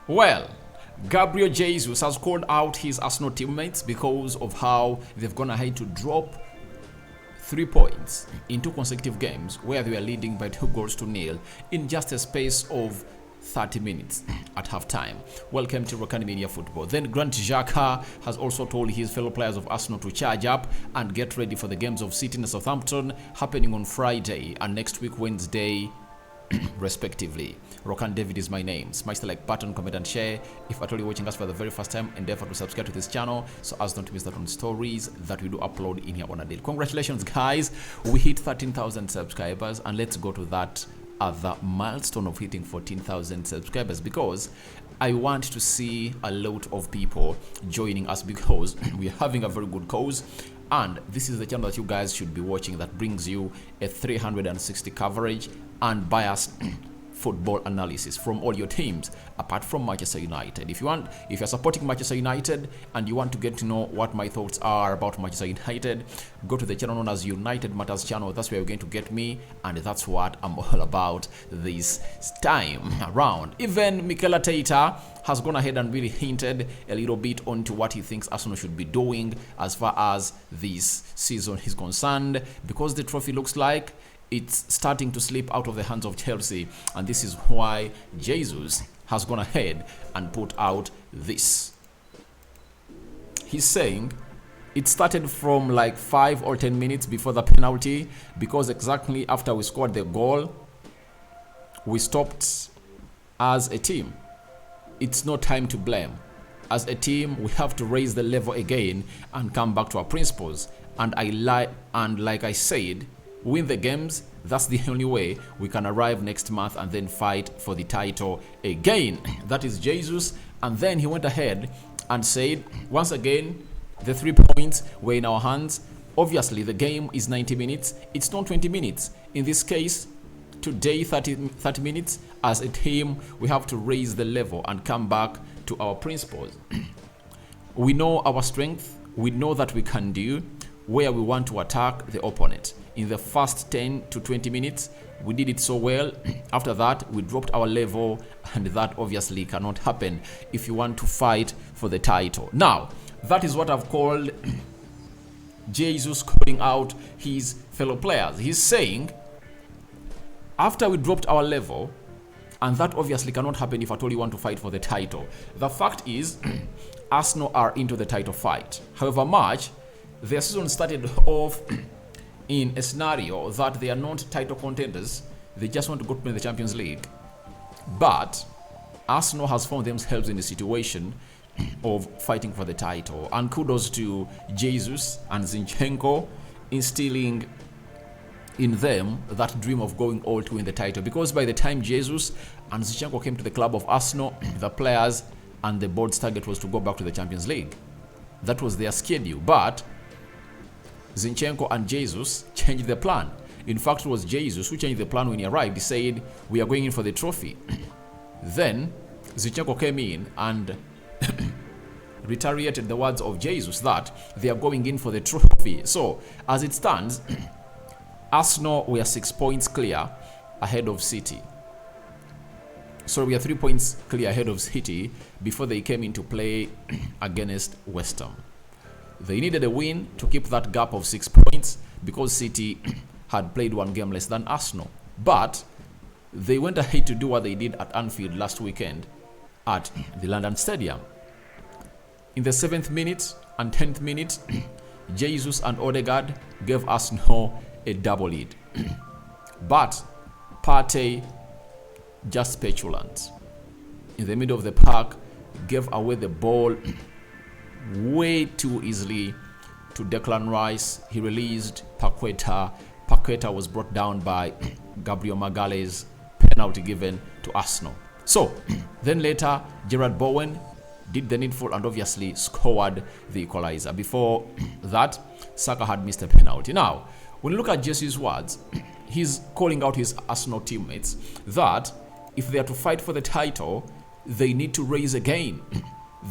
Well, Gabriel Jesus has called out his Arsenal teammates because of how they've gone ahead to drop 3 points in two consecutive games where they were leading by 2 goals to nil in just a space of 30 minutes at halftime. Welcome to Rokani Media Football. Then Grant Xhaka has also told his fellow players of Arsenal to charge up and get ready for the games of City and Southampton happening on Friday and next week Wednesday respectively. Rokani David is my name. Smash the like button, comment and share. If at all you're watching us for the very first time, endeavor to subscribe to this channel so as not to miss out on stories that we do upload in here on a daily. Congratulations guys, we hit 13,000 subscribers and let's go to that other milestone of hitting 14,000 subscribers because I want to see a lot of people joining us because we're having a very good cause. And this is the channel that you guys should be watching that brings you a 360 coverage and biased football analysis from all your teams apart from Manchester United. If you're supporting Manchester United and you want to get to know what my thoughts are about Manchester United, go to the channel known as United Matters channel. That's where you're going to get me, and that's what I'm all about this time around. Even Mikel Arteta has gone ahead and really hinted a little bit onto what he thinks Arsenal should be doing as far as this season is concerned, because the trophy looks like it's starting to slip out of the hands of Chelsea, and this is why Jesus has gone ahead and put out this. He's saying it started from like 5 or 10 minutes before the penalty, because exactly after we scored the goal, we stopped as a team. It's no time to blame. As a team, we have to raise the level again and come back to our principles. And like I said, win the games. That's the only way we can arrive next month and then fight for the title again. That is Jesus. And then he went ahead and said, once again, the 3 points were in our hands. Obviously, the game is 90 minutes. It's not 20 minutes. In this case, today, 30 minutes. As a team, we have to raise the level and come back to our principles. We know our strength. We know that we can do where we want to attack the opponent. In the first 10 to 20 minutes, we did it so well. After that, we dropped our level, and that obviously cannot happen if you want to fight for the title. Now, that is what I've called Jesus calling out his fellow players. He's saying, after we dropped our level, and that obviously cannot happen if at all you want to fight for the title. The fact is, Arsenal are into the title fight. However much, their season started off in a scenario that they are not title contenders. They just want to go to the Champions League. But Arsenal has found themselves in a situation of fighting for the title. And kudos to Jesus and Zinchenko instilling in them that dream of going all to win the title. Because by the time Jesus and Zinchenko came to the club of Arsenal, the players and the board's target was to go back to the Champions League. That was their schedule. But Zinchenko and Jesus changed the plan. In fact, it was Jesus who changed the plan when he arrived. He said, we are going in for the trophy. Then Zinchenko came in and reiterated the words of Jesus that they are going in for the trophy. So, as it stands, Arsenal were 6 points clear ahead of City. So we are 3 points clear ahead of City before they came into play against West Ham. They needed a win to keep that gap of 6 points because City had played 1 game less than Arsenal. But they went ahead to do what they did at Anfield last weekend at the London Stadium. In the 7th minute and 10th minute, Jesus and Odegaard gave Arsenal a double lead. But Partey, just petulant, in the middle of the park, gave away the ball way too easily to Declan Rice. He released Paqueta. Paqueta was brought down by Gabriel Magalhaes, penalty given to Arsenal. So then later Gerard Bowen did the needful and obviously scored the equalizer. Before that, Saka had missed a penalty. Now, when you look at Jesse's words, he's calling out his Arsenal teammates that if they are to fight for the title, they need to raise again.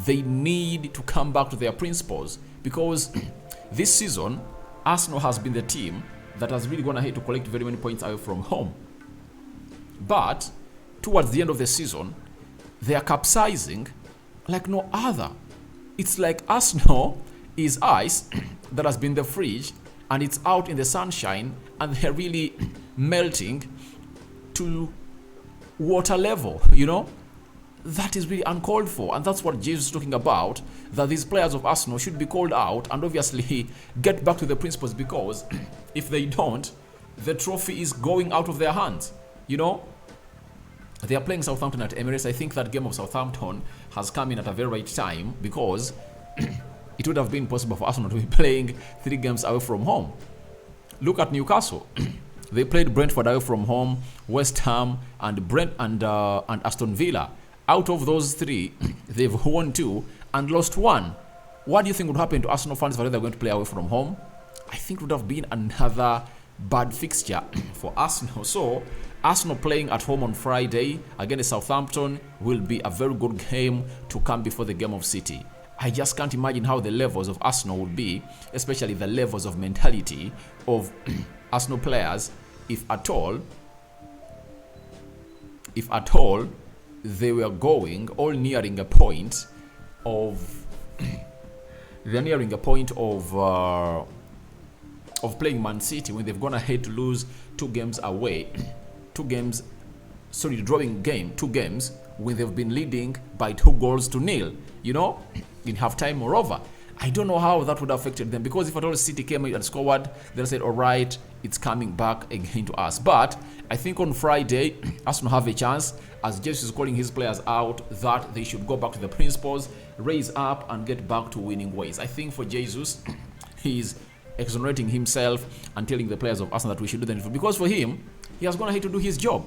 They need to come back to their principles, because this season Arsenal has been the team that has really gone ahead to collect very many points away from home. But towards the end of the season, they are capsizing like no other. It's like Arsenal is ice that has been in the fridge and it's out in the sunshine and they're really melting to water level, That is really uncalled for, and that's what Jesus is talking about, that these players of Arsenal should be called out and obviously get back to the principles, because if they don't, the trophy is going out of their hands, They are playing Southampton at Emirates. I think that game of Southampton has come in at a very right time, because it would have been possible for Arsenal to be playing 3 games away from home. Look at Newcastle. They played Brentford away from home, West Ham, and Aston Villa. Out of those 3, they've won 2 and lost 1. What do you think would happen to Arsenal fans if they're going to play away from home? I think it would have been another bad fixture for Arsenal. So, Arsenal playing at home on Friday against Southampton will be a very good game to come before the game of City. I just can't imagine how the levels of Arsenal would be, especially the levels of mentality of Arsenal players, if at all they were going all nearing a point of playing Man City, when they've gone ahead to lose 2 games away, drawing 2 games when they've been leading by 2-0, in halftime. Moreover, I don't know how that would have affected them, because if at all City came and scored, they said, all right, it's coming back again to us. But I think on Friday, Arsenal have a chance, as Jesus is calling his players out, that they should go back to the principles, raise up, and get back to winning ways. I think for Jesus, he's exonerating himself and telling the players of Arsenal that we should do the needful, because for him, he has gone ahead to do his job.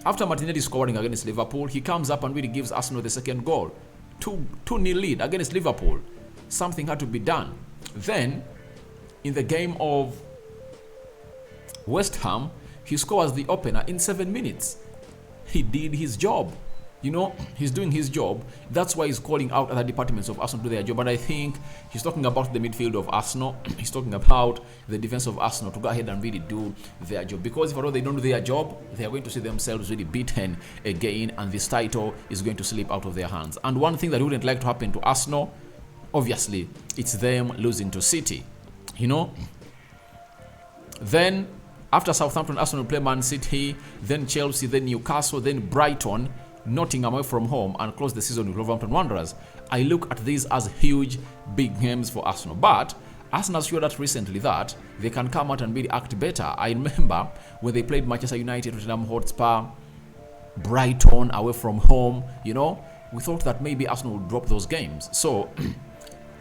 After Martinelli scoring against Liverpool, he comes up and really gives Arsenal the second goal. 2-0 lead against Liverpool. Something had to be done. Then, in the game of West Ham, he scores the opener in 7 minutes. He did his job. He's doing his job. That's why he's calling out other departments of Arsenal to do their job. But I think he's talking about the midfield of Arsenal. He's talking about the defense of Arsenal to go ahead and really do their job. Because if at all they don't do their job, they are going to see themselves really beaten again, and this title is going to slip out of their hands. And one thing that we wouldn't like to happen to Arsenal, obviously, it's them losing to City. Then, after Southampton, Arsenal play Man City, then Chelsea, then Newcastle, then Brighton, Nottingham away from home, and close the season with Wolverhampton Wanderers. I look at these as huge, big games for Arsenal. But Arsenal showed that recently that they can come out and really act better. I remember when they played Manchester United, Tottenham Hotspur, Brighton away from home, we thought that maybe Arsenal would drop those games. So,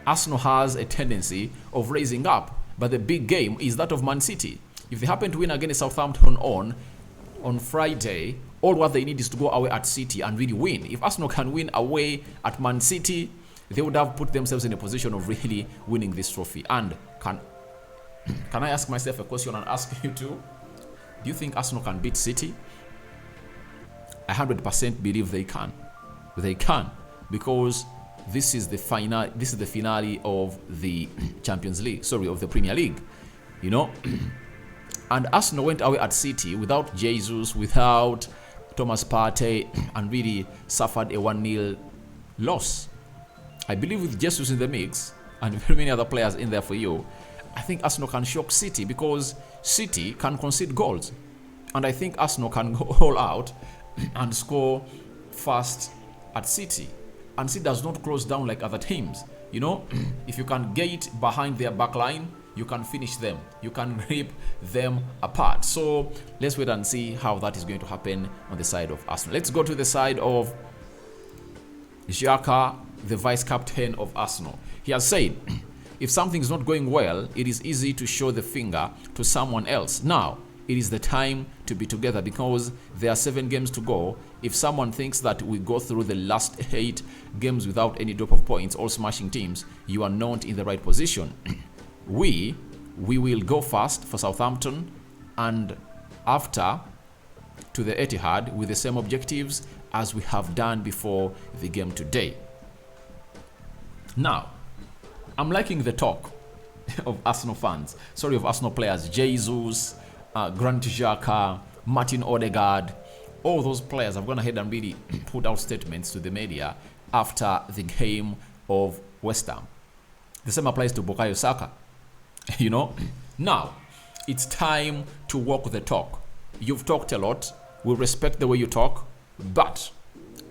Arsenal has a tendency of raising up, but the big game is that of Man City. If they happen to win against Southampton on Friday, all what they need is to go away at City and really win. If Arsenal can win away at Man City, they would have put themselves in a position of really winning this trophy. And can I ask myself a question and ask you too? Do you think Arsenal can beat City? I 100% believe they can. They can, because this is the finale of the Champions League, of the Premier League, And Arsenal went away at City without Jesus, without Thomas Partey, and really suffered a 1-0 loss. I believe with Jesus in the mix and very many other players in there for you, I think Arsenal can shock City, because City can concede goals. And I think Arsenal can go all out and score fast at City. And City does not close down like other teams. If you can get behind their back line, you can finish them. You can rip them apart. So let's wait and see how that is going to happen on the side of Arsenal. Let's go to the side of Xhaka, the vice captain of Arsenal. He has said, if something is not going well, it is easy to show the finger to someone else. Now, it is the time to be together, because there are 7 games to go. If someone thinks that we go through the last 8 games without any drop of points, all smashing teams, you are not in the right position. We will go first for Southampton, and after to the Etihad with the same objectives as we have done before the game today. Now, I'm liking the talk of Arsenal fans, of Arsenal players, Jesus, Granit Xhaka, Martin Odegaard, all those players have gone ahead and really put out statements to the media after the game of West Ham. The same applies to Bukayo Saka. You know, now it's time to walk the talk. You've talked a lot. We respect the way you talk, but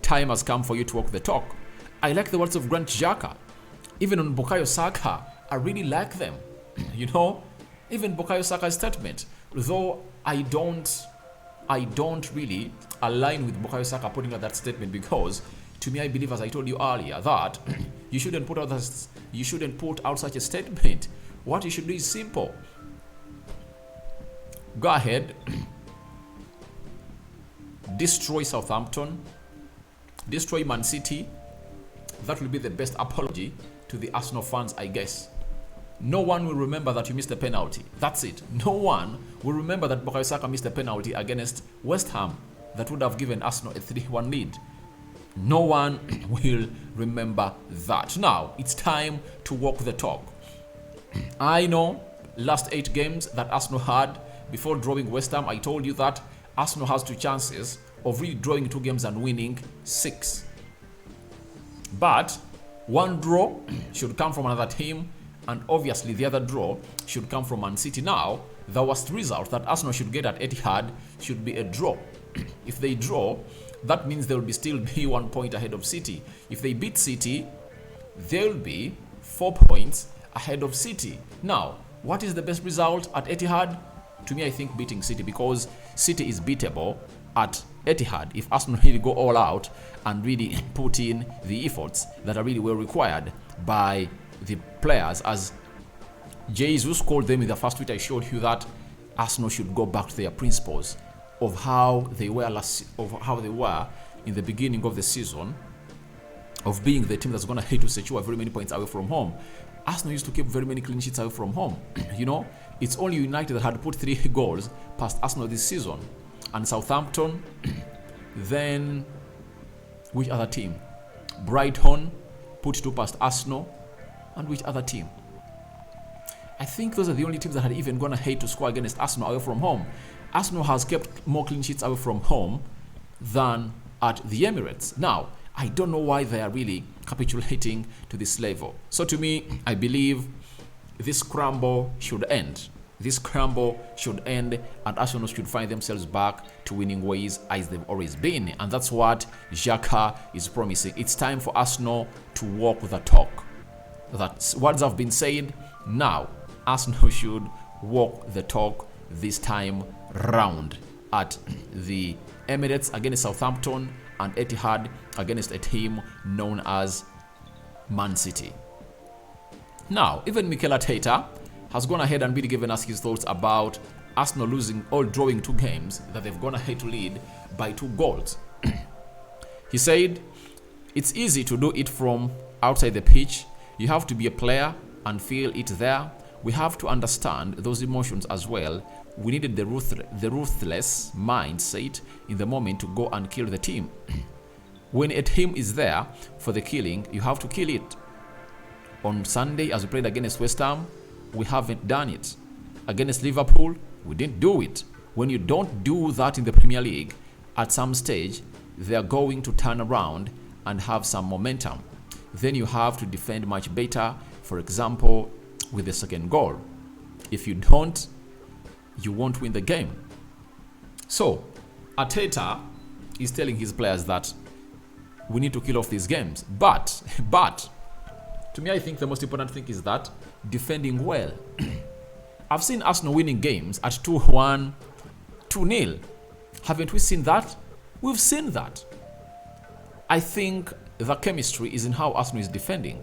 time has come for you to walk the talk. I like the words of Grant Xhaka. Even on Bukayo Saka, I really like them. You know, even Bukayo Saka's statement, though I don't really align with Bukayo Saka putting out that statement, because to me, I believe, as I told you earlier, that you shouldn't put out such a statement. What you should do is simple. Go ahead, destroy Southampton, destroy Man City. That will be the best apology to the Arsenal fans, I guess. No one will remember that you missed a penalty. That's it. No one will remember that Bukayo Saka missed a penalty against West Ham that would have given Arsenal a 3-1 lead. No one will remember that. Now, it's time to walk the talk. I know last 8 games that Arsenal had before drawing West Ham, I told you that Arsenal has 2 chances of really drawing 2 games and winning 6. But 1 draw should come from another team, and obviously the other draw should come from Man City. Now, the worst result that Arsenal should get at Etihad should be a draw. If they draw, that means they will still be 1 point ahead of City. If they beat City, they'll be 4 points ahead of City. Now, what is the best result at Etihad? To me, I think beating City, because City is beatable at Etihad if Arsenal really go all out and really put in the efforts that are really well required by the players. As Jesus called them in the first tweet, I showed you that Arsenal should go back to their principles of how they were in the beginning of the season, of being the team that's going to hate to secure very many points away from home. Arsenal used to keep very many clean sheets away from home. You know, it's only United that had put 3 goals past Arsenal this season, and Southampton. Then which other team? Brighton put 2 past Arsenal, and which other team? I think those are the only teams that had even gone ahead to score against Arsenal away from home. Arsenal has kept more clean sheets away from home than at the Emirates. Now, I don't know why they are really capitulating to this level. So to me, I believe this scramble should end. This scramble should end, and Arsenal should find themselves back to winning ways as they've always been. And that's what Xhaka is promising. It's time for Arsenal to walk the talk. That's words have been said. Now, Arsenal should walk the talk this time round at the Emirates against Southampton, and Etihad against a team known as Man City. Now, even Mikel Arteta has gone ahead and really given us his thoughts about Arsenal losing or drawing 2 games that they've gone ahead to lead by 2 goals. He said, it's easy to do it from outside the pitch. You have to be a player and feel it there. We have to understand those emotions as well. We needed the ruthless mindset in the moment to go and kill the team. When a team is there for the killing, you have to kill it. On Sunday, as we played against West Ham, we haven't done it. Against Liverpool, we didn't do it. When you don't do that in the Premier League, at some stage, they're going to turn around and have some momentum. Then you have to defend much better, for example, with the second goal. If you don't, you won't win the game. So, Arteta is telling his players that we need to kill off these games. But, to me, I think the most important thing is that defending well. I've seen Arsenal winning games at 2-1, 2-0. Haven't we seen that? We've seen that. I think the chemistry is in how Arsenal is defending.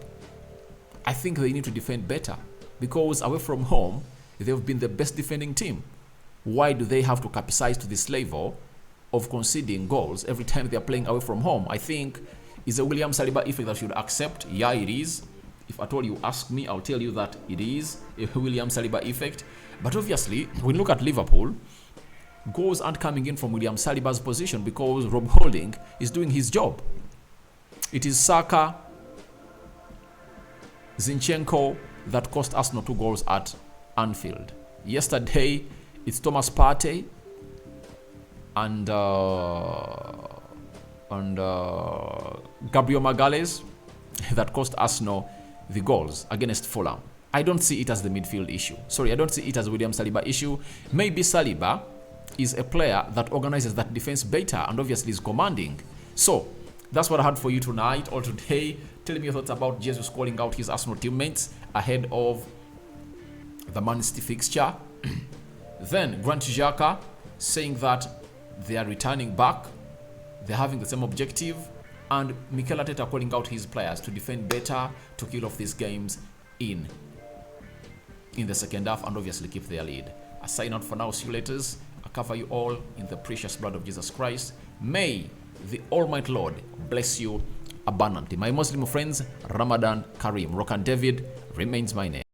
I think they need to defend better, because away from home, they've been the best defending team. Why do they have to capsize to this level of conceding goals every time they're playing away from home? I think it's a William Saliba effect that should accept. Yeah, it is. If at all you ask me, I'll tell you that it is a William Saliba effect. But obviously, when you look at Liverpool, goals aren't coming in from William Saliba's position because Rob Holding is doing his job. It is Saka, Zinchenko that cost Arsenal 2 goals at Anfield. Yesterday, it's Thomas Partey and Gabriel Magalhaes that cost Arsenal the goals against Fulham. I don't see it as the midfield issue. Sorry, I don't see it as a William Saliba issue. Maybe Saliba is a player that organizes that defense better and obviously is commanding. So that's what I had for you tonight or today. Tell me your thoughts about Jesus calling out his Arsenal teammates ahead of the Man City fixture. Then Grant Xhaka saying that they are returning back, they're having the same objective, and Mikel Arteta calling out his players to defend better, to kill off these games in the second half and obviously keep their lead. I sign out for now. See you later. I cover you all in the precious blood of Jesus Christ. May the Almighty Lord bless you abundantly. My Muslim friends, Ramadan Kareem. Rokani David remains my name.